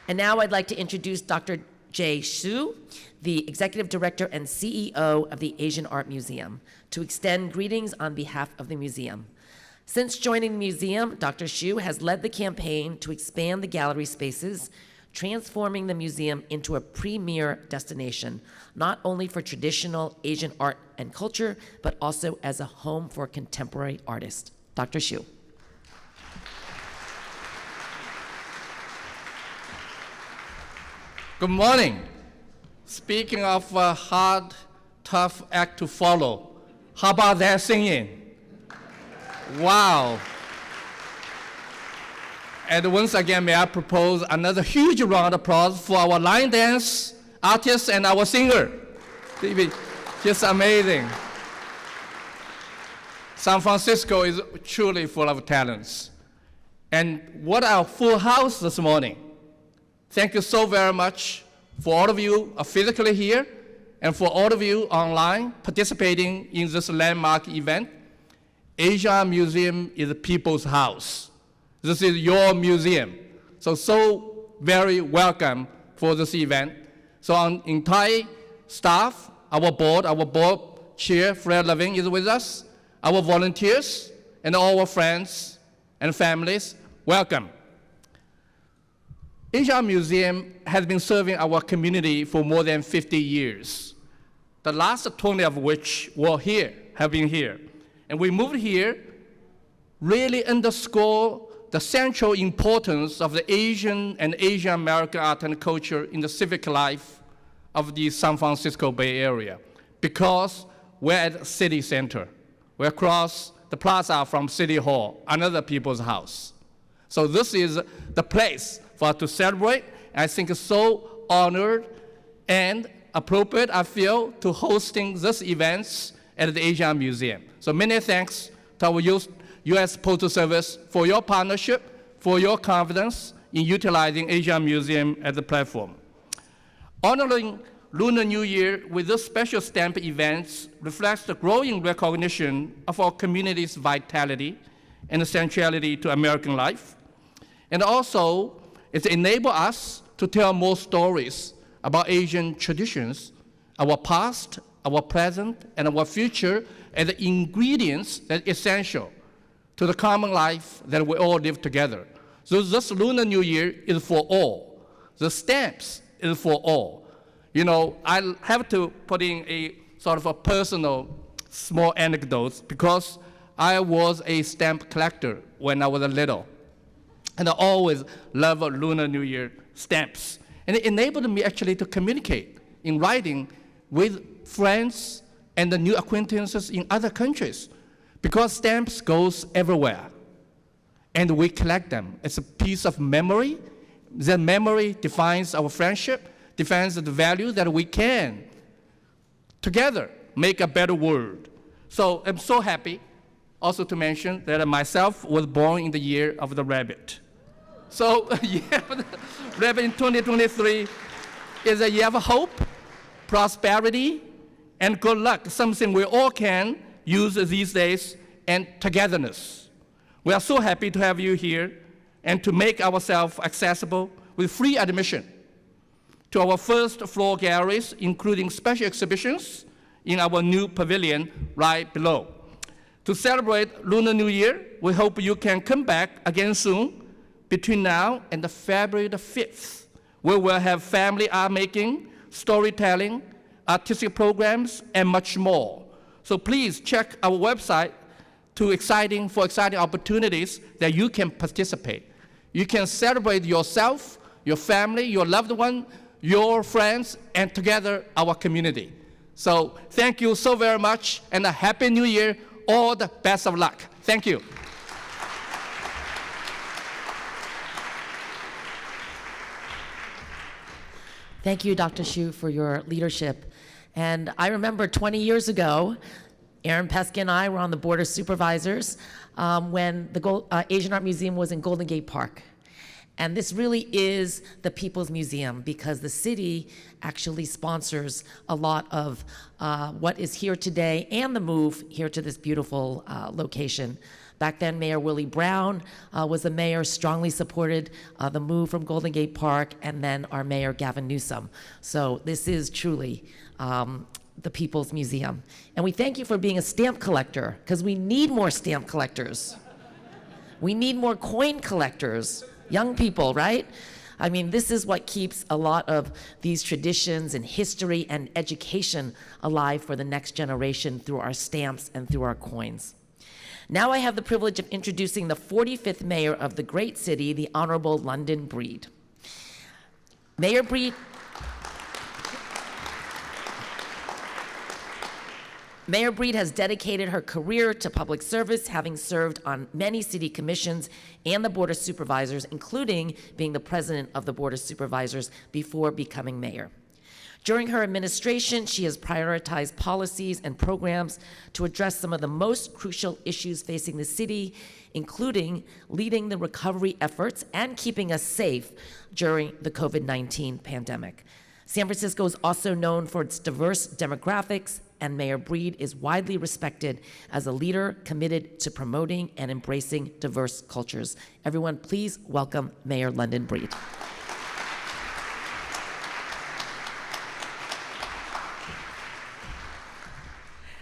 And now I'd like to introduce Dr. Jay Xu, the Executive Director and CEO of the Asian Art Museum, to extend greetings on behalf of the museum. Since joining the museum, Dr. Xu has led the campaign to expand the gallery spaces, transforming the museum into a premier destination, not only for traditional Asian art and culture, but also as a home for contemporary artists. Dr. Xu. Good morning. Speaking of a hard, tough act to follow, how about that singing? Wow. And once again, may I propose another huge round of applause for our line dance artist and our singer. Just amazing. San Francisco is truly full of talents. And what a full house this morning. Thank you so very much for all of you physically here and for all of you online participating in this landmark event. Asian Museum is a people's house. This is your museum. So very welcome for this event. So our entire staff, our board chair, Fred Levin, is with us, our volunteers, and all our friends and families, welcome. Asian Museum has been serving our community for more than 50 years, the last 20 of which have been here. And we moved here really underscore the central importance of the Asian and Asian American art and culture in the civic life of the San Francisco Bay Area, because we're at the city center. We're across the plaza from City Hall, another people's house. So this is the place for us to celebrate. And I think it's so honored and appropriate, I feel, to hosting this events at the Asian Museum. So many thanks to our U.S. Postal Service for your partnership, for your confidence in utilizing Asian Museum as a platform. Honoring Lunar New Year with this special stamp events reflects the growing recognition of our community's vitality and centrality to American life. And also, it enables us to tell more stories about Asian traditions, our past, our present, and our future as the ingredients that are essential to the common life that we all live together. So this Lunar New Year is for all. The stamps is for all. You know, I have to put in a sort of a personal small anecdote because I was a stamp collector when I was little. And I always loved Lunar New Year stamps. And it enabled me actually to communicate in writing with friends and the new acquaintances in other countries, because stamps goes everywhere. And we collect them. It's a piece of memory. That memory defines our friendship, defines the value that we can together make a better world. So I'm so happy also to mention that I myself was born in the year of the rabbit. So yeah, rabbit in 2023 is a year of hope, prosperity, and good luck, something we all can use these days, and togetherness. We are so happy to have you here and to make ourselves accessible with free admission to our first floor galleries, including special exhibitions in our new pavilion right below. To celebrate Lunar New Year, we hope you can come back again soon between now and the February the 5th, where we'll have family art making, storytelling, artistic programs, and much more. So please check our website for exciting opportunities that you can participate. You can celebrate yourself, your family, your loved one, your friends, and together our community. So thank you so very much, and a Happy New Year. All the best of luck. Thank you. Thank you, Dr. Xu, for your leadership. And I remember 20 years ago, Aaron Peskin and I were on the Board of Supervisors when the Asian Art Museum was in Golden Gate Park. And this really is the People's Museum because the city actually sponsors a lot of what is here today and the move here to this beautiful location. Back then, Mayor Willie Brown was the mayor, strongly supported the move from Golden Gate Park, and then our mayor, Gavin Newsom. So this is truly the People's Museum. And we thank you for being a stamp collector, because we need more stamp collectors. We need more coin collectors, young people, right? I mean, this is what keeps a lot of these traditions and history and education alive for the next generation through our stamps and through our coins. Now I have the privilege of introducing the 45th mayor of the great city, the Honorable London Breed. Mayor Breed has dedicated her career to public service, having served on many city commissions and the Board of Supervisors, including being the president of the Board of Supervisors before becoming mayor. During her administration, she has prioritized policies and programs to address some of the most crucial issues facing the city, including leading the recovery efforts and keeping us safe during the COVID-19 pandemic. San Francisco is also known for its diverse demographics, and Mayor Breed is widely respected as a leader committed to promoting and embracing diverse cultures. Everyone, please welcome Mayor London Breed.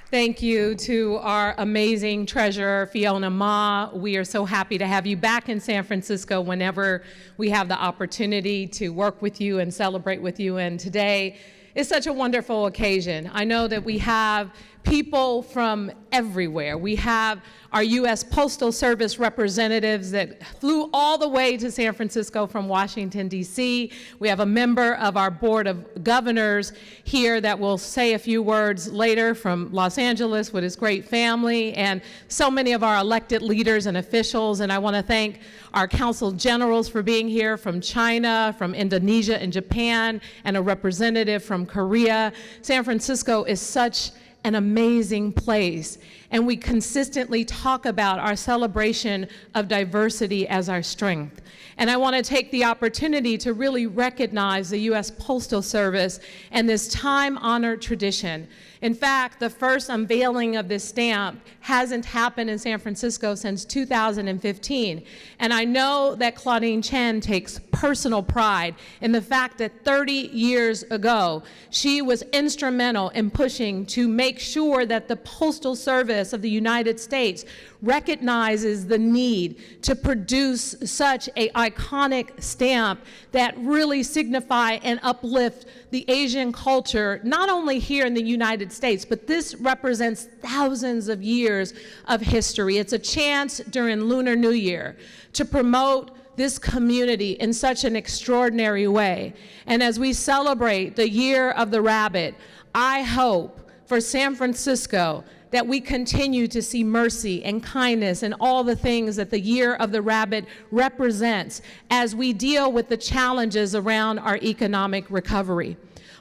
Thank you to our amazing treasurer, Fiona Ma. We are so happy to have you back in San Francisco whenever we have the opportunity to work with you and celebrate with you. And today is such a wonderful occasion. I know that we have people from everywhere. We have our U.S. Postal Service representatives that flew all the way to San Francisco from Washington, D.C. We have a member of our Board of Governors here that will say a few words later from Los Angeles with his great family, and so many of our elected leaders and officials. And I want to thank our consul generals for being here from China, from Indonesia and Japan, and a representative from Korea. San Francisco is such an amazing place, and we consistently talk about our celebration of diversity as our strength. And I want to take the opportunity to really recognize the U.S. Postal Service and this time-honored tradition. In fact, the first unveiling of this stamp hasn't happened in San Francisco since 2015. And I know that Claudine Chen takes personal pride in the fact that 30 years ago, she was instrumental in pushing to make sure that the Postal Service of the United States recognizes the need to produce such an iconic stamp that really signify and uplift the Asian culture, not only here in the United States, but this represents thousands of years of history. It's a chance during Lunar New Year to promote this community in such an extraordinary way. And as we celebrate the Year of the Rabbit, I hope for San Francisco that we continue to see mercy and kindness and all the things that the Year of the Rabbit represents as we deal with the challenges around our economic recovery.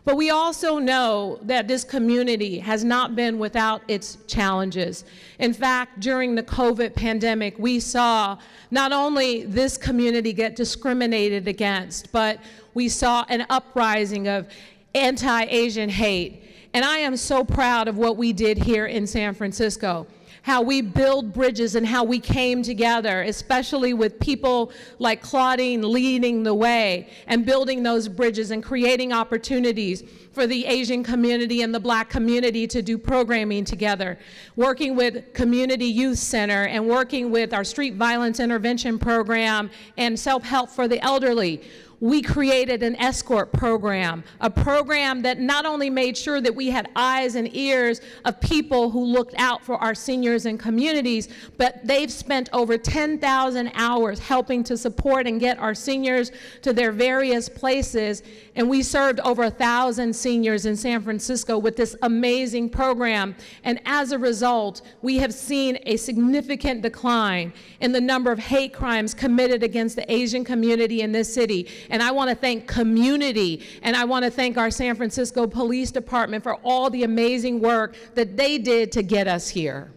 But we also know that this community has not been without its challenges. In fact, during the COVID pandemic, we saw not only this community get discriminated against, but we saw an uprising of anti-Asian hate. And I am so proud of what we did here in San Francisco, how we build bridges and how we came together, especially with people like Claudine leading the way and building those bridges and creating opportunities for the Asian community and the Black community to do programming together, working with Community Youth Center and working with our Street Violence Intervention Program and Self-Help for the Elderly. We created an escort program, a program that not only made sure that we had eyes and ears of people who looked out for our seniors and communities, but they've spent over 10,000 hours helping to support and get our seniors to their various places. And we served over 1,000 seniors in San Francisco with this amazing program. And as a result, we have seen a significant decline in the number of hate crimes committed against the Asian community in this city. And I want to thank community, and I want to thank our San Francisco Police Department for all the amazing work that they did to get us here.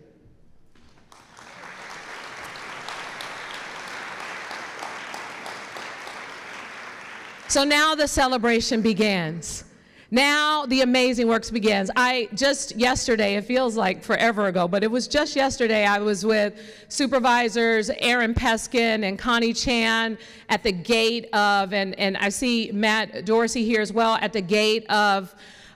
So now the celebration begins. Now the amazing works begins. Just yesterday, it feels like forever ago, but it was just yesterday, I was with supervisors Aaron Peskin and Connie Chan at the gate of, and I see Matt Dorsey here as well, at the gate of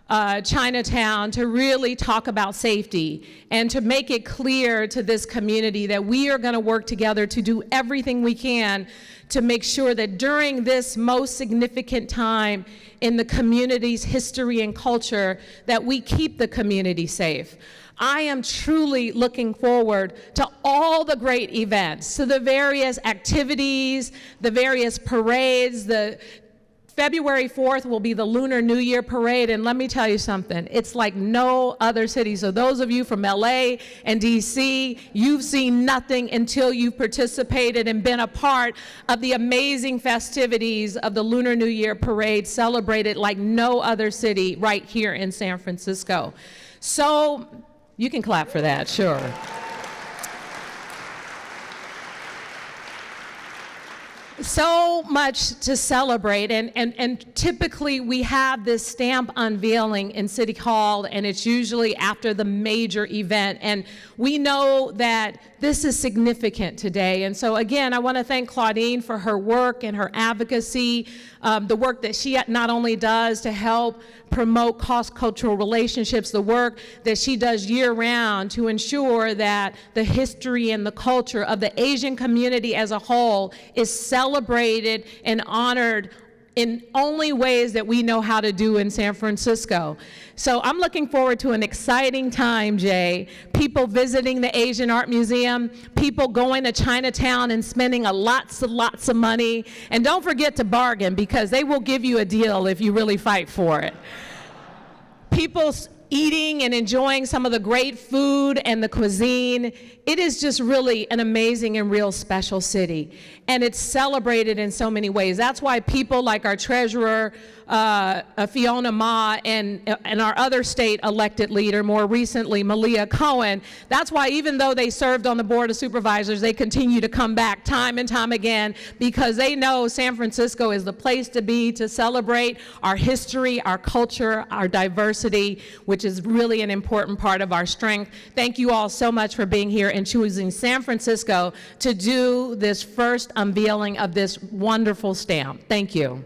Chinatown to really talk about safety and to make it clear to this community that we are going to work together to do everything we can to make sure that during this most significant time in the community's history and culture that we keep the community safe. I am truly looking forward to all the great events, to the various activities, the various parades. The February 4th will be the Lunar New Year parade, and let me tell you something, it's like no other city. So those of you from LA and DC, you've seen nothing until you've participated and been a part of the amazing festivities of the Lunar New Year parade, celebrated like no other city right here in San Francisco. So you can clap for that, sure. So much to celebrate, and typically we have this stamp unveiling in City Hall, and it's usually after the major event, and we know that this is significant today. And so again, I want to thank Claudine for her work and her advocacy, the work that she not only does to help promote cross-cultural relationships, the work that she does year-round to ensure that the history and the culture of the Asian community as a whole is celebrated and honored in only ways that we know how to do in San Francisco. So I'm looking forward to an exciting time, Jay. People visiting the Asian Art Museum, people going to Chinatown and spending lots of money. And don't forget to bargain, because they will give you a deal if you really fight for it. People eating and enjoying some of the great food and the cuisine. It is just really an amazing and real special city. And it's celebrated in so many ways. That's why people like our treasurer, Fiona Ma, and our other state elected leader, more recently, Malia Cohen, that's why even though they served on the Board of Supervisors, they continue to come back time and time again, because they know San Francisco is the place to be to celebrate our history, our culture, our diversity, which is really an important part of our strength. Thank you all so much for being here and choosing San Francisco to do this first unveiling of this wonderful stamp. Thank you.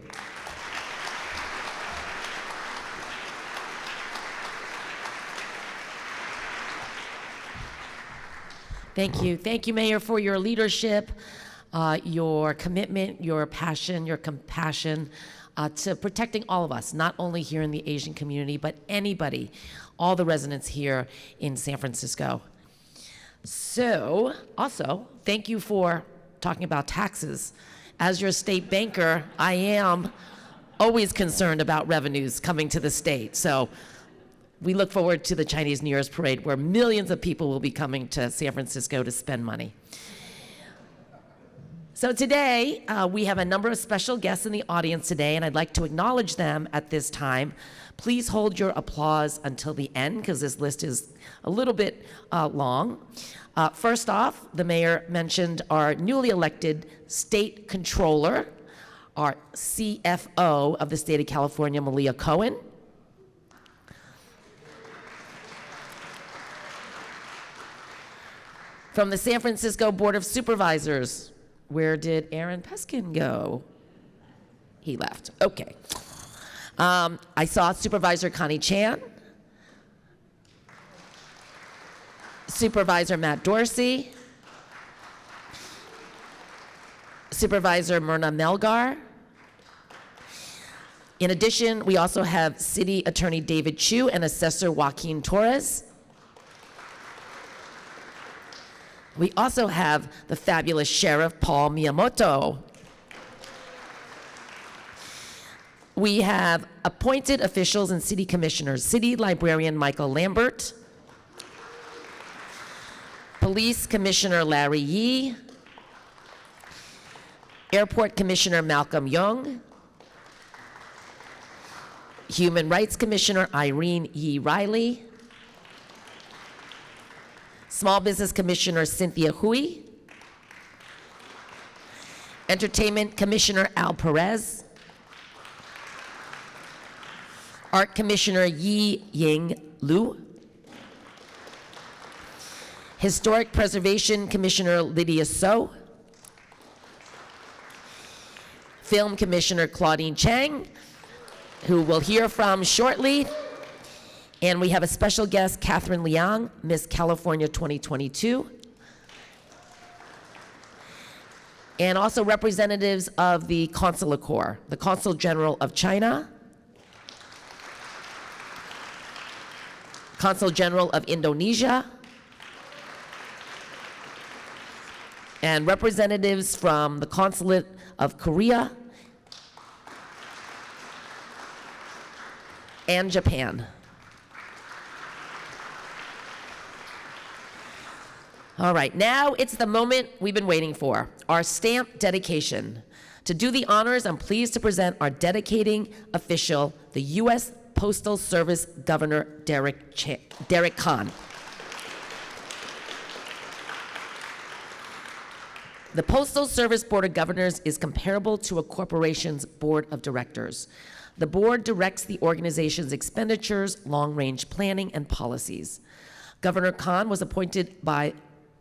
Thank you. Thank you, Mayor, for your leadership, your commitment, your passion, your compassion to protecting all of us, not only here in the Asian community, but anybody, all the residents here in San Francisco. So, also, thank you for talking about taxes. As your state banker, I am always concerned about revenues coming to the state. So we look forward to the Chinese New Year's parade, where millions of people will be coming to San Francisco to spend money. So today, we have a number of special guests in the audience today, and I'd like to acknowledge them at this time. Please hold your applause until the end, because this list is a little bit long. First off, the mayor mentioned our newly elected state controller, our CFO of the state of California, Malia Cohen. From the San Francisco Board of Supervisors, where did Aaron Peskin go? He left. Okay. I saw Supervisor Connie Chan, Supervisor Matt Dorsey, Supervisor Myrna Melgar. In addition, we also have City Attorney David Chu and Assessor Joaquin Torres. We also have the fabulous Sheriff Paul Miyamoto. We have appointed officials and city commissioners, City Librarian Michael Lambert, Police Commissioner Larry Yee, Airport Commissioner Malcolm Young, Human Rights Commissioner Irene Yee Riley, Small Business Commissioner Cynthia Hui, Entertainment Commissioner Al Perez, Art Commissioner Yi Ying Lu, Historic Preservation Commissioner Lydia So, Film Commissioner Claudine Chang, who we'll hear from shortly. And we have a special guest, Catherine Liang, Miss California 2022. And also representatives of the Consular Corps, the Consul General of China, Consul General of Indonesia, and representatives from the Consulate of Korea and Japan. All right, now it's the moment we've been waiting for, our stamp dedication. To do the honors, I'm pleased to present our dedicating official, the U.S. Postal Service Governor Derek Kahn. The Postal Service Board of Governors is comparable to a corporation's board of directors. The board directs the organization's expenditures, long-range planning, and policies. Governor Kahn was appointed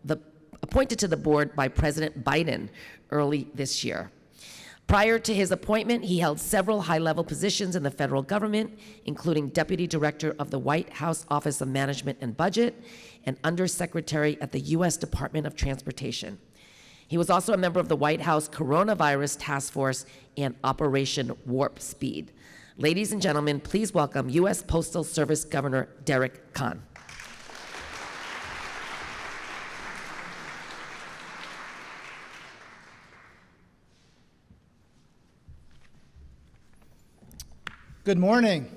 to the board by President Biden early this year. Prior to his appointment, he held several high-level positions in the federal government, including Deputy Director of the White House Office of Management and Budget and Undersecretary at the U.S. Department of Transportation. He was also a member of the White House Coronavirus Task Force and Operation Warp Speed. Ladies and gentlemen, please welcome U.S. Postal Service Governor Derek Kahn. Good morning.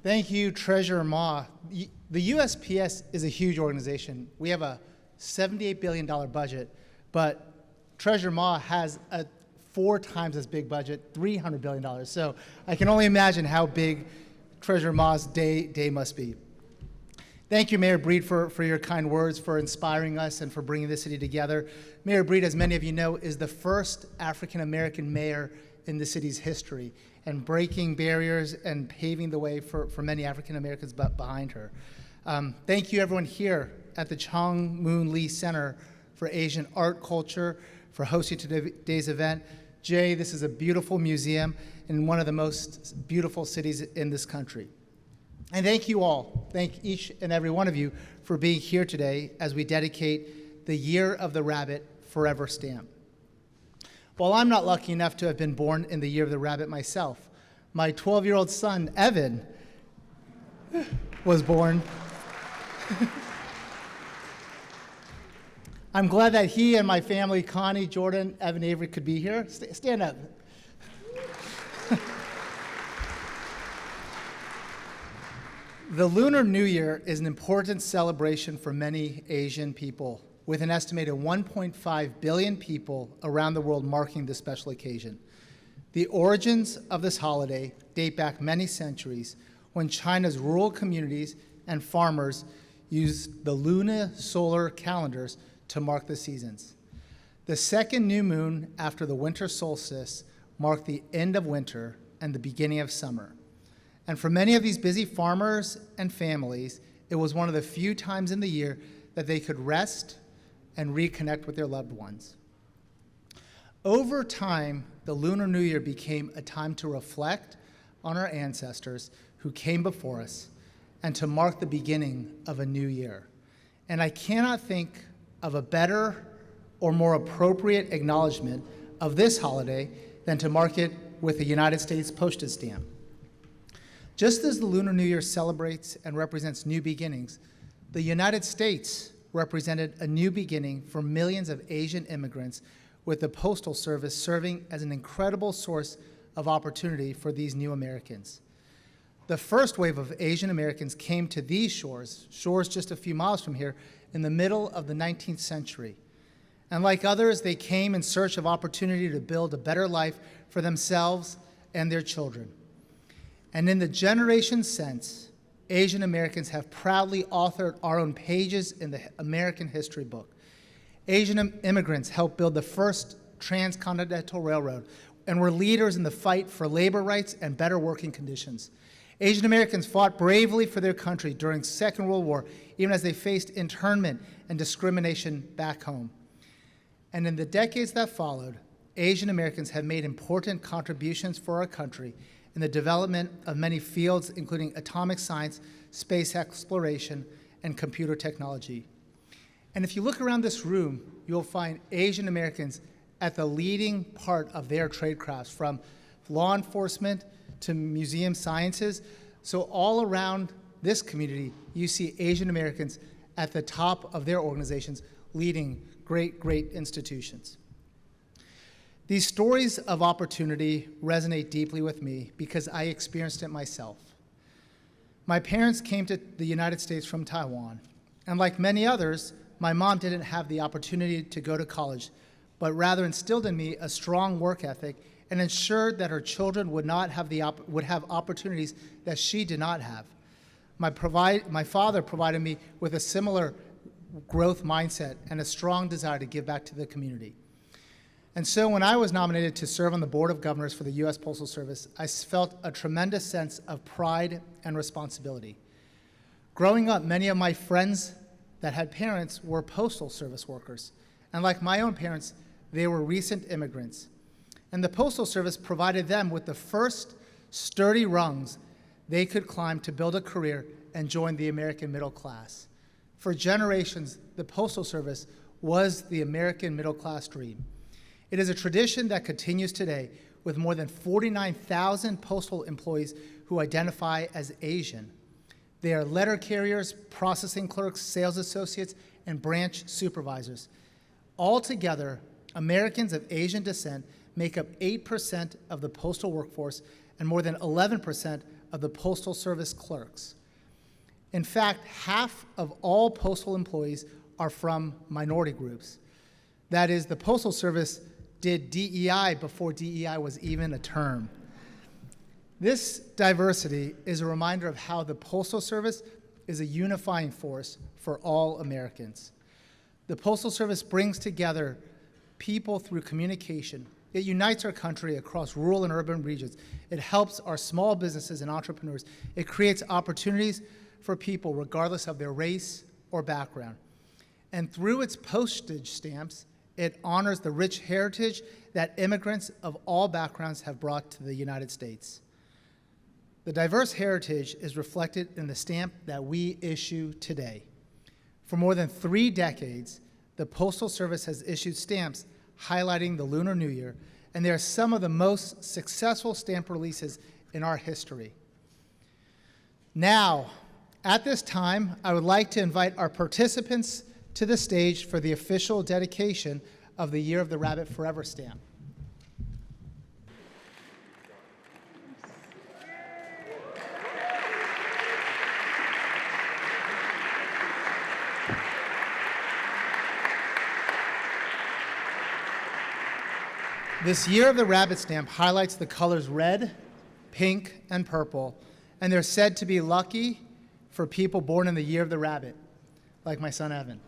Thank you, Treasurer Ma. The USPS is a huge organization. We have a $78 billion budget, but Treasurer Ma has a 4 times as big budget, $300 billion. So I can only imagine how big Treasurer Ma's day must be. Thank you, Mayor Breed, for your kind words, for inspiring us, and for bringing the city together. Mayor Breed, as many of you know, is the first African-American mayor in the city's history, and breaking barriers and paving the way for many African Americans behind her. Thank you, everyone here at the Chong Moon Lee Center for Asian Art Culture for hosting today's event. Jay, this is a beautiful museum in one of the most beautiful cities in this country. And thank you all, thank each and every one of you for being here today as we dedicate the Year of the Rabbit Forever stamp. While I'm not lucky enough to have been born in the Year of the Rabbit myself, my 12-year-old son, Evan, was born. I'm glad that he and my family, Connie, Jordan, Evan, Avery, could be here. Stand up. The Lunar New Year is an important celebration for many Asian people, with an estimated 1.5 billion people around the world marking this special occasion. The origins of this holiday date back many centuries when China's rural communities and farmers used the lunar solar calendars to mark the seasons. The second new moon after the winter solstice marked the end of winter and the beginning of summer. And for many of these busy farmers and families, it was one of the few times in the year that they could rest and reconnect with their loved ones. Over time, the Lunar New Year became a time to reflect on our ancestors who came before us and to mark the beginning of a new year. And I cannot think of a better or more appropriate acknowledgement of this holiday than to mark it with a United States postage stamp. Just as the Lunar New Year celebrates and represents new beginnings, the United States represented a new beginning for millions of Asian immigrants, with the Postal Service serving as an incredible source of opportunity for these new Americans. The first wave of Asian Americans came to these shores just a few miles from here, in the middle of the 19th century. And like others, they came in search of opportunity to build a better life for themselves and their children. And in the generations since, Asian Americans have proudly authored our own pages in the American history book. Asian immigrants helped build the first transcontinental railroad, and were leaders in the fight for labor rights and better working conditions. Asian Americans fought bravely for their country during the Second World War, even as they faced internment and discrimination back home. And in the decades that followed, Asian Americans have made important contributions for our country in the development of many fields, including atomic science, space exploration, and computer technology. And if you look around this room, you'll find Asian Americans at the leading part of their trade crafts, from law enforcement to museum sciences. So all around this community, you see Asian Americans at the top of their organizations leading great, great institutions. These stories of opportunity resonate deeply with me because I experienced it myself. My parents came to the United States from Taiwan, and like many others, my mom didn't have the opportunity to go to college, but rather instilled in me a strong work ethic and ensured that her children would have opportunities that she did not have. My father provided me with a similar growth mindset and a strong desire to give back to the community. And so when I was nominated to serve on the Board of Governors for the U.S. Postal Service, I felt a tremendous sense of pride and responsibility. Growing up, many of my friends that had parents were Postal Service workers. And like my own parents, they were recent immigrants. And the Postal Service provided them with the first sturdy rungs they could climb to build a career and join the American middle class. For generations, the Postal Service was the American middle class dream. It is a tradition that continues today with more than 49,000 postal employees who identify as Asian. They are letter carriers, processing clerks, sales associates, and branch supervisors. Altogether, Americans of Asian descent make up 8% of the postal workforce and more than 11% of the Postal Service clerks. In fact, half of all postal employees are from minority groups. That is, the Postal Service did DEI before DEI was even a term. This diversity is a reminder of how the Postal Service is a unifying force for all Americans. The Postal Service brings together people through communication. It unites our country across rural and urban regions. It helps our small businesses and entrepreneurs. It creates opportunities for people regardless of their race or background. And through its postage stamps, it honors the rich heritage that immigrants of all backgrounds have brought to the United States. The diverse heritage is reflected in the stamp that we issue today. For more than 3 decades, the Postal Service has issued stamps highlighting the Lunar New Year, and they are some of the most successful stamp releases in our history. Now, at this time, I would like to invite our participants to the stage for the official dedication of the Year of the Rabbit Forever stamp. This Year of the Rabbit stamp highlights the colors red, pink, and purple, and they're said to be lucky for people born in the Year of the Rabbit, like my son Evan.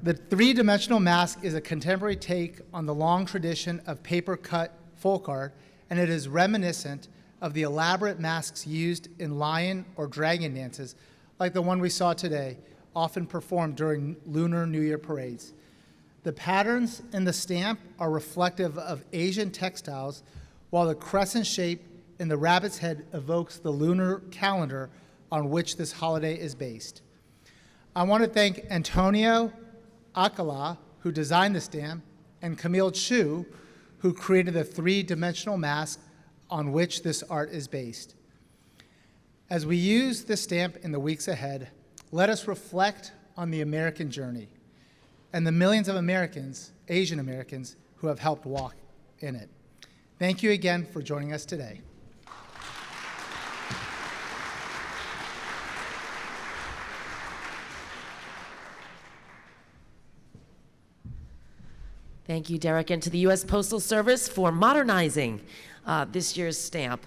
The three-dimensional mask is a contemporary take on the long tradition of paper-cut folk art, and it is reminiscent of the elaborate masks used in lion or dragon dances, like the one we saw today, often performed during Lunar New Year parades. The patterns in the stamp are reflective of Asian textiles, while the crescent shape in the rabbit's head evokes the lunar calendar on which this holiday is based. I want to thank Antonio Alcala, who designed the stamp, and Camille Chu, who created the three-dimensional mask on which this art is based. As we use this stamp in the weeks ahead, let us reflect on the American journey and the millions of Americans, Asian Americans, who have helped walk in it. Thank you again for joining us today. Thank you, Derek, and to the U.S. Postal Service for modernizing this year's stamp.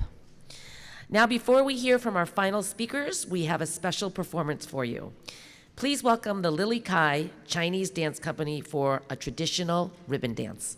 Now, before we hear from our final speakers, we have a special performance for you. Please welcome the Lily Kai Chinese Dance Company for a traditional ribbon dance.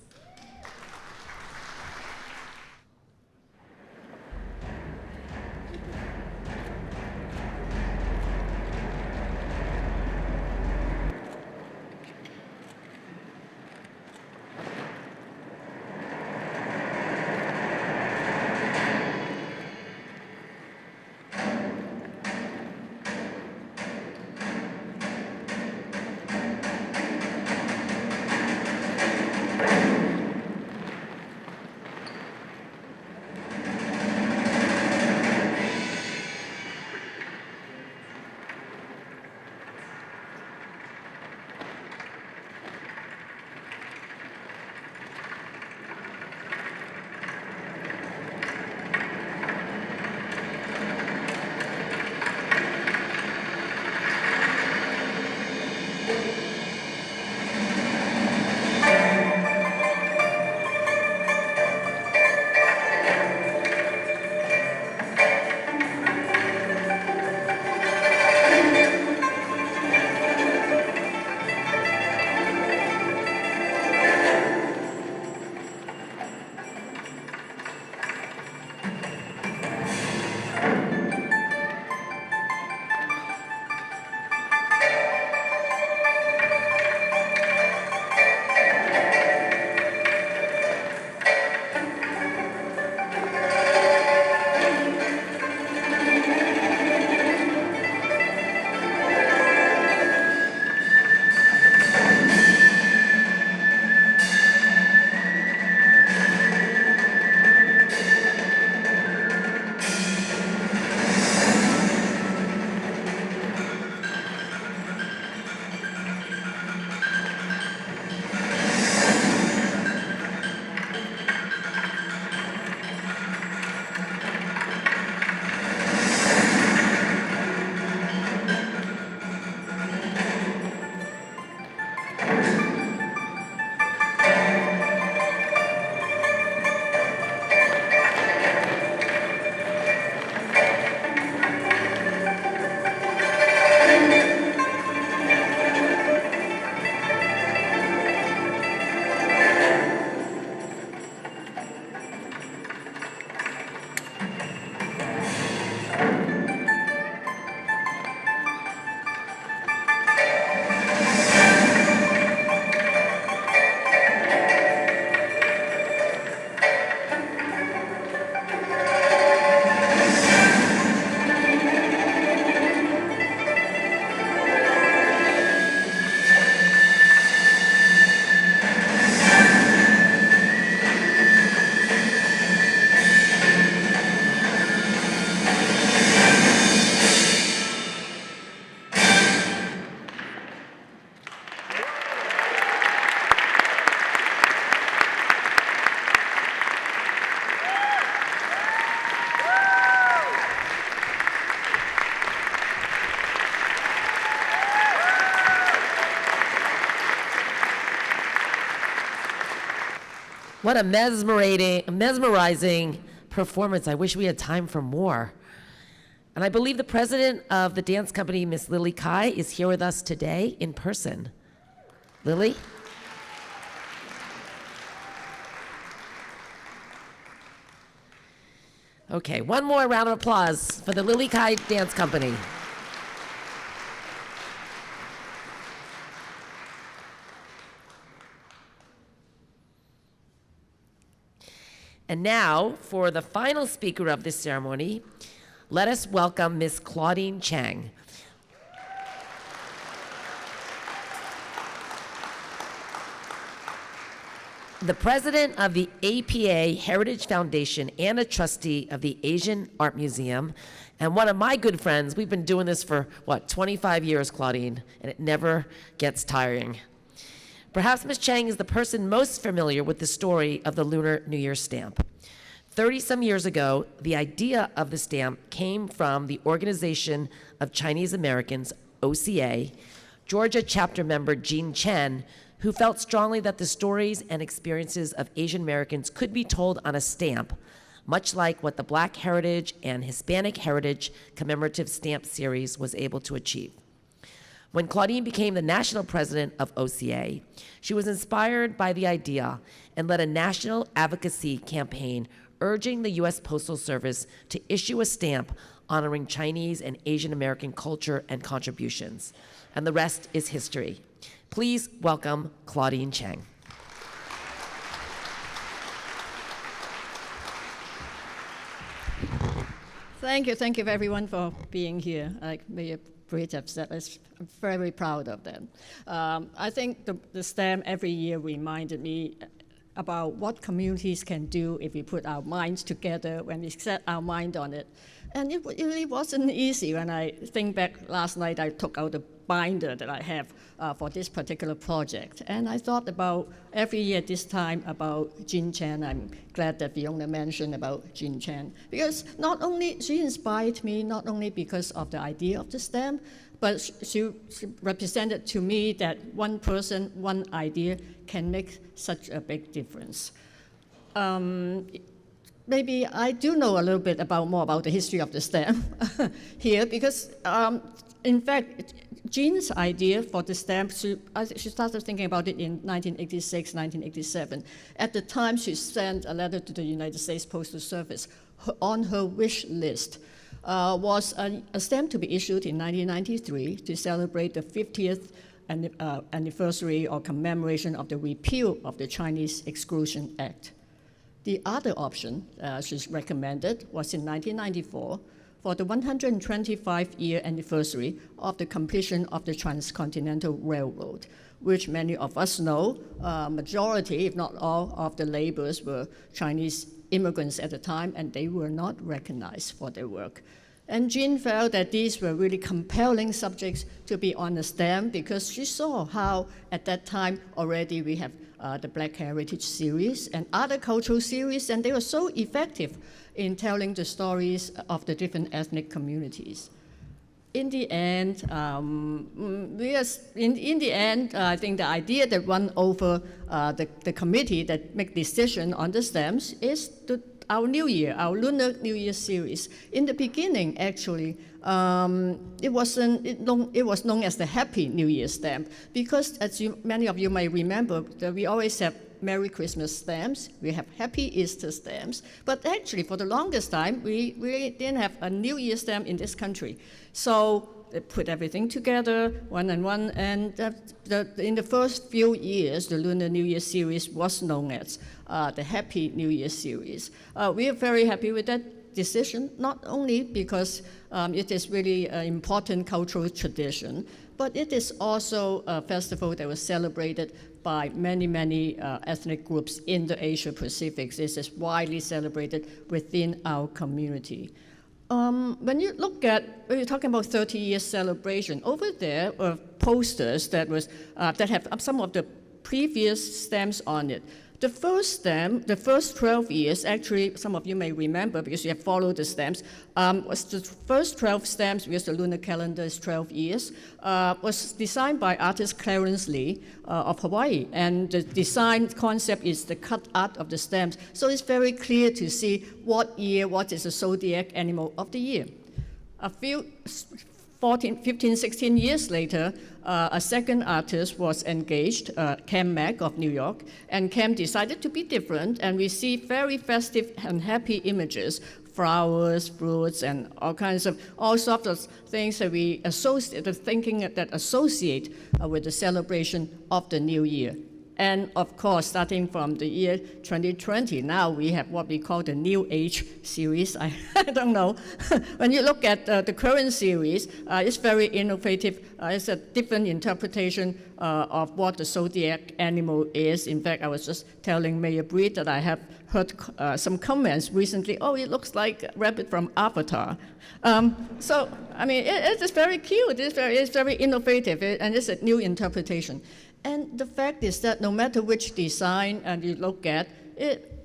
What a mesmerizing performance. I wish we had time for more. And I believe the president of the dance company, Miss Lily Kai, is here with us today in person. Lily? Okay, one more round of applause for the Lily Kai Dance Company. And now, for the final speaker of this ceremony, let us welcome Miss Claudine Chang. The president of the APA Heritage Foundation and a trustee of the Asian Art Museum, and one of my good friends. We've been doing this for, 25 years, Claudine, and it never gets tiring. Perhaps Ms. Chang is the person most familiar with the story of the Lunar New Year stamp. 30-some years ago, the idea of the stamp came from the Organization of Chinese Americans, OCA, Georgia chapter member Jean Chen, who felt strongly that the stories and experiences of Asian Americans could be told on a stamp, much like what the Black Heritage and Hispanic Heritage Commemorative Stamp Series was able to achieve. When Claudine became the national president of OCA, she was inspired by the idea and led a national advocacy campaign urging the U.S. Postal Service to issue a stamp honoring Chinese and Asian American culture and contributions. And the rest is history. Please welcome Claudine Chang. Thank you everyone for being here. Like Mayor Britt have said, I'm very proud of them. I think the stamp every year reminded me about what communities can do if we put our minds together, when we set our mind on it. And it really wasn't easy. When I think back last night, I took out the binder that I have for this particular project. And I thought about every year this time about Jean Chen. I'm glad that Fiona mentioned about Jean Chen, because not only she inspired me, not only because of the idea of the stamp, but she represented to me that one person, one idea can make such a big difference. Maybe I do know a little bit more about the history of the stamp here, because in fact, Jean's idea for the stamp, she started thinking about it in 1986, 1987. At the time, she sent a letter to the United States Postal Service. On her wish list was a stamp to be issued in 1993 to celebrate the 50th anniversary or commemoration of the repeal of the Chinese Exclusion Act. The other option she's recommended was in 1994 for the 125-year anniversary of the completion of the Transcontinental Railroad, which many of us know, majority, if not all, of the laborers were Chinese immigrants at the time, and they were not recognized for their work. And Jean felt that these were really compelling subjects to be on the stamp, because she saw how, at that time already, we have the Black Heritage series and other cultural series, and they were so effective in telling the stories of the different ethnic communities. In the end, I think the idea that won over the committee that make decision on the stamps is our New Year, our Lunar New Year series. In the beginning, actually, it was known as the Happy New Year stamp, because as many of you may remember, that we always have Merry Christmas stamps, we have Happy Easter stamps, but actually for the longest time, we really didn't have a New Year stamp in this country. So they put everything together, one and one, and in the first few years, the Lunar New Year series was known as the Happy New Year series. We are very happy with that decision, not only because it is really an important cultural tradition, but it is also a festival that was celebrated by many, many ethnic groups in the Asia Pacific. This is widely celebrated within our community. When you look at, when you're talking about 30-year celebration, over there are posters that have some of the previous stamps on it. The first stamp, the first 12 years, actually, some of you may remember because you have followed the stamps, was the first 12 stamps, because the lunar calendar is 12 years, was designed by artist Clarence Lee of Hawaii. And the design concept is the cut art of the stamps. So it's very clear to see what year, what is the zodiac animal of the year. A few 15, 16 years later, a second artist was engaged, Cam Mack of New York, and Cam decided to be different, and we see very festive and happy images, flowers, fruits, and all sorts of things that we associate, the thinking that associate with the celebration of the new year. And of course, starting from the year 2020, now we have what we call the New Age series. I don't know. When you look at the current series, it's very innovative. It's a different interpretation of what the zodiac animal is. In fact, I was just telling Mayor Breed that I have heard some comments recently. Oh, it looks like a rabbit from Avatar. So, I mean, it's very cute. It's very innovative, and it's a new interpretation. And the fact is that no matter which design you look at,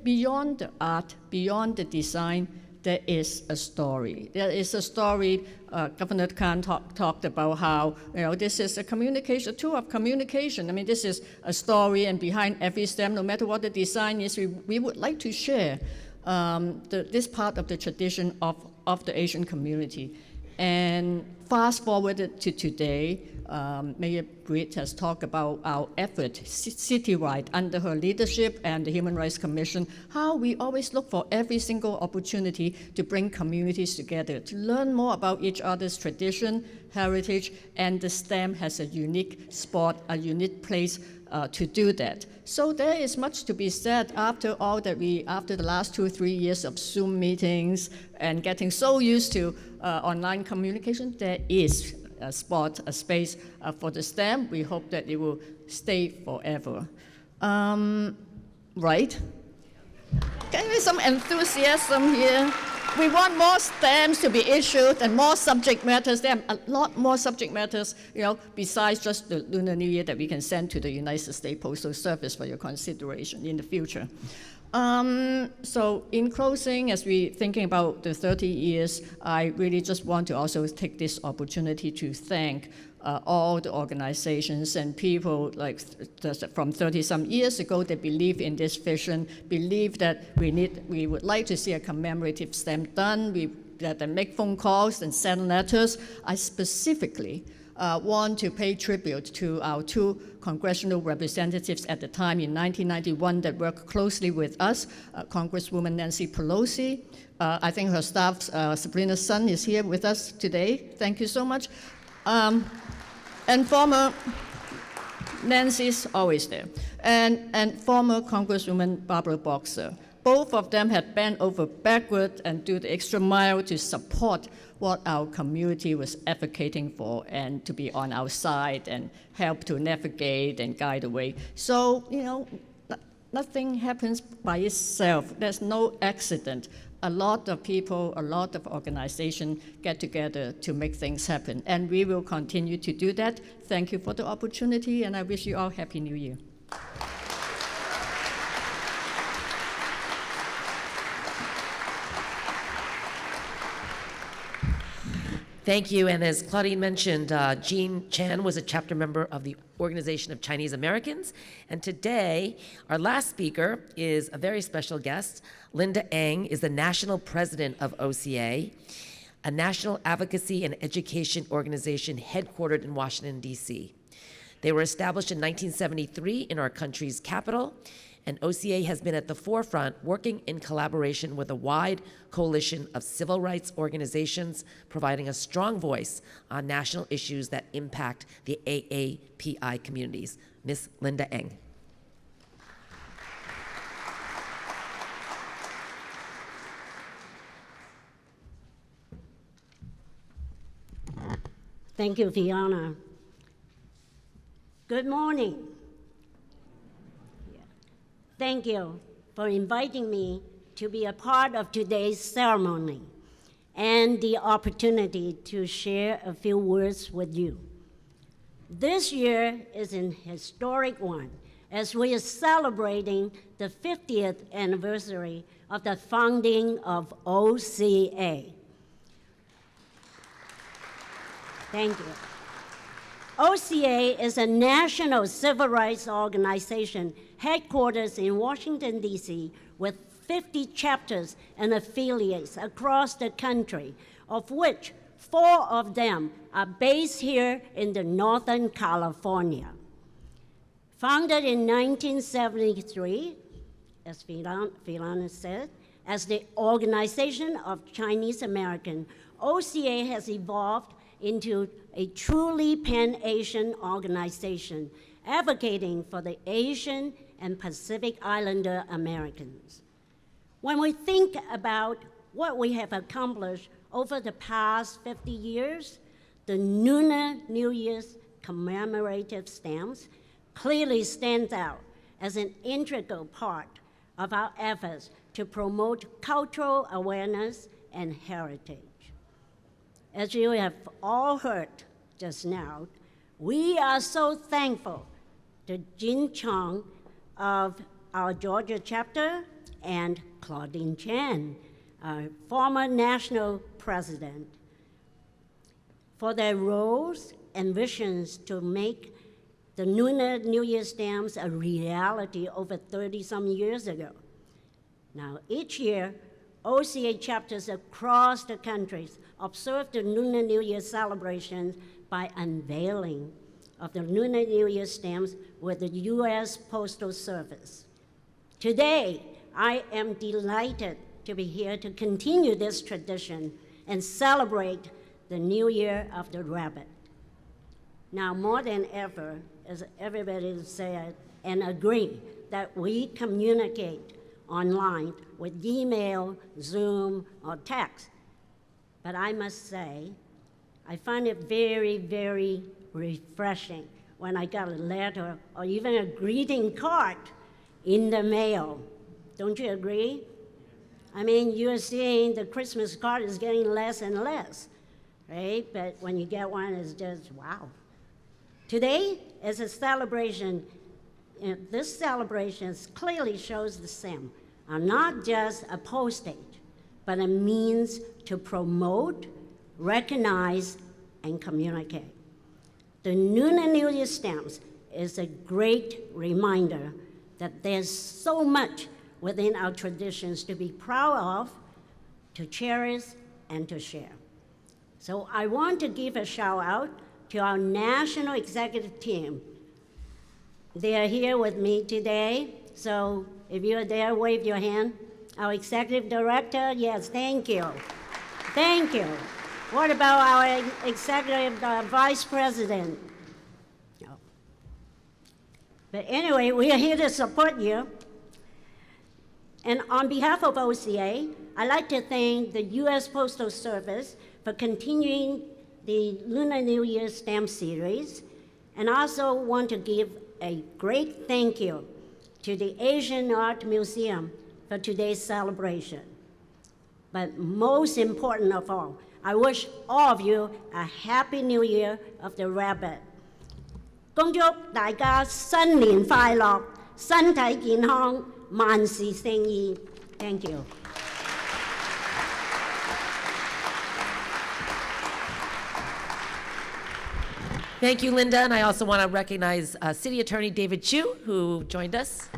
beyond the art, beyond the design, there is a story. There is a story. Governor Khan talked about how this is a communication, a tool of communication. I mean, this is a story, and behind every stamp, no matter what the design is, we would like to share this part of the tradition of the Asian community. And fast forwarded to today, Mayor Britt has talked about our effort citywide under her leadership and the Human Rights Commission, how we always look for every single opportunity to bring communities together, to learn more about each other's tradition, heritage, and the stamp has a unique spot, a unique place to do that. So there is much to be said after the last 2-3 years of Zoom meetings and getting so used to online communication. There is a spot, a space for the stamp. We hope that it will stay forever. Right? Can we some enthusiasm here? We want more stamps to be issued and more subject matters. There are a lot more subject matters, besides just the Lunar New Year that we can send to the United States Postal Service for your consideration in the future. So in closing, as we're thinking about the 30 years, I really just want to also take this opportunity to thank all the organizations and people from 30-some years ago that believe in this vision, believe that we would like to see a commemorative stamp done, that make phone calls and send letters. I specifically want to pay tribute to our 2 congressional representatives at the time in 1991 that worked closely with us, Congresswoman Nancy Pelosi. I think her staff, Sabrina's son, is here with us today. Thank you so much. And former, Nancy's always there, and former Congresswoman Barbara Boxer. Both of them had bent over backward and do the extra mile to support what our community was advocating for and to be on our side and help to navigate and guide the way. So, nothing happens by itself. There's no accident. A lot of people, a lot of organizations get together to make things happen, and we will continue to do that. Thank you for the opportunity, and I wish you all Happy New Year. Thank you. And as Claudine mentioned, Jean Chan was a chapter member of the Organization of Chinese Americans. And today, our last speaker is a very special guest. Linda Eng is the national president of OCA, a national advocacy and education organization headquartered in Washington, D.C. They were established in 1973 in our country's capital, and OCA has been at the forefront working in collaboration with a wide coalition of civil rights organizations, providing a strong voice on national issues that impact the AAPI communities. Ms. Linda Eng. Thank you, Fiona. Good morning. Thank you for inviting me to be a part of today's ceremony and the opportunity to share a few words with you. This year is an historic one as we are celebrating the 50th anniversary of the founding of OCA. Thank you. OCA is a national civil rights organization headquartered in Washington, D.C., with 50 chapters and affiliates across the country, of which 4 of them are based here in the Northern California. Founded in 1973, as Philana said, as the Organization of Chinese American, OCA has evolved into a truly Pan-Asian organization advocating for the Asian and Pacific Islander Americans. When we think about what we have accomplished over the past 50 years, the Lunar New Year's commemorative stamps clearly stands out as an integral part of our efforts to promote cultural awareness and heritage. As you have all heard just now, we are so thankful to Jin Chong of our Georgia chapter and Claudine Chan, our former national president, for their roles and visions to make the Lunar New Year stamps a reality over 30-some years ago. Now, each year, OCA chapters across the country observe the Lunar New Year celebrations by unveiling of the Lunar New Year stamps with the U.S. Postal Service. Today, I am delighted to be here to continue this tradition and celebrate the New Year of the Rabbit. Now, more than ever, as everybody said and agree, that we communicate online with email, Zoom, or text. But I must say, I find it very, very refreshing when I got a letter or even a greeting card in the mail. Don't you agree? I mean, you're seeing the Christmas card is getting less and less, right? But when you get one, it's just, wow. Today is a celebration. This celebration clearly shows the same, not just a postage, but a means to promote, recognize, and communicate. The Lunar New Year stamps is a great reminder that there's so much within our traditions to be proud of, to cherish, and to share. So I want to give a shout out to our national executive team. They are here with me today, so if you're there, wave your hand. Our executive director, yes, thank you. Thank you. What about our executive vice president? No. But anyway, we are here to support you. And on behalf of OCA, I'd like to thank the U.S. Postal Service for continuing the Lunar New Year stamp series, and also want to give a great thank you to the Asian Art Museum for today's celebration. But most important of all, I wish all of you a Happy New Year of the Rabbit. 恭祝大家新年快樂，身體健康，萬事勝意。Thank you. Thank you, Linda, and I also want to recognize City Attorney David Chu, who joined us.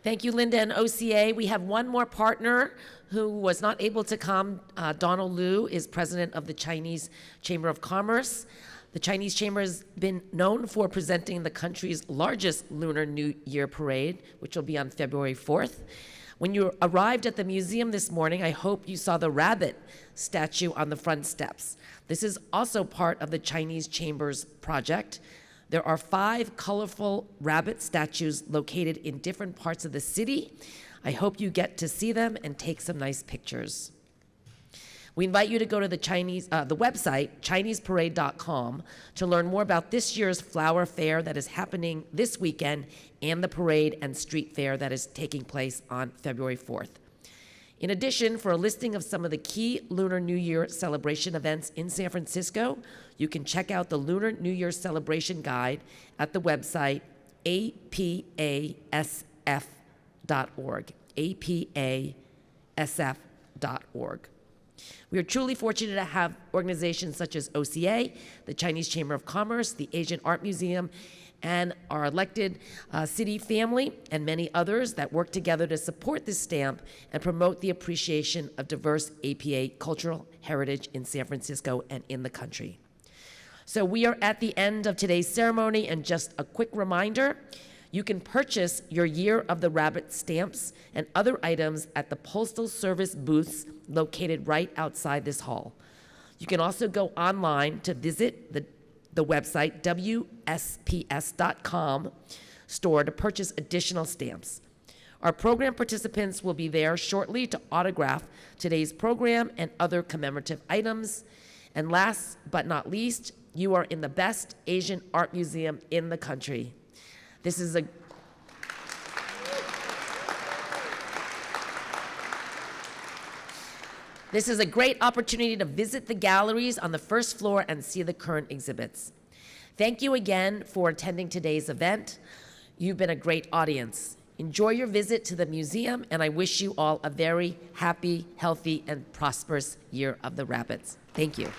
Thank you, Linda and OCA. We have one more partner who was not able to come. Donald Liu is president of the Chinese Chamber of Commerce. The Chinese Chamber has been known for presenting the country's largest Lunar New Year parade, which will be on February 4th. When you arrived at the museum this morning, I hope you saw the rabbit statue on the front steps. This is also part of the Chinese Chamber's project. There are 5 colorful rabbit statues located in different parts of the city. I hope you get to see them and take some nice pictures. We invite you to go to the website, ChineseParade.com, to learn more about this year's flower fair that is happening this weekend and the parade and street fair that is taking place on February 4th. In addition, for a listing of some of the key Lunar New Year celebration events in San Francisco, you can check out the Lunar New Year celebration guide at the website apasf.org, apasf.org. We are truly fortunate to have organizations such as OCA, the Chinese Chamber of Commerce, the Asian Art Museum, and our elected city family, and many others that work together to support this stamp and promote the appreciation of diverse APA cultural heritage in San Francisco and in the country. So we are at the end of today's ceremony, and just a quick reminder, you can purchase your Year of the Rabbit stamps and other items at the Postal Service booths located right outside this hall. You can also go online to visit the website WSPS.com store to purchase additional stamps. Our program participants will be there shortly to autograph today's program and other commemorative items. And last but not least, you are in the best Asian art museum in the country. This is a great opportunity to visit the galleries on the first floor and see the current exhibits. Thank you again for attending today's event. You've been a great audience. Enjoy your visit to the museum, and I wish you all a very happy, healthy, and prosperous Year of the Rabbits. Thank you.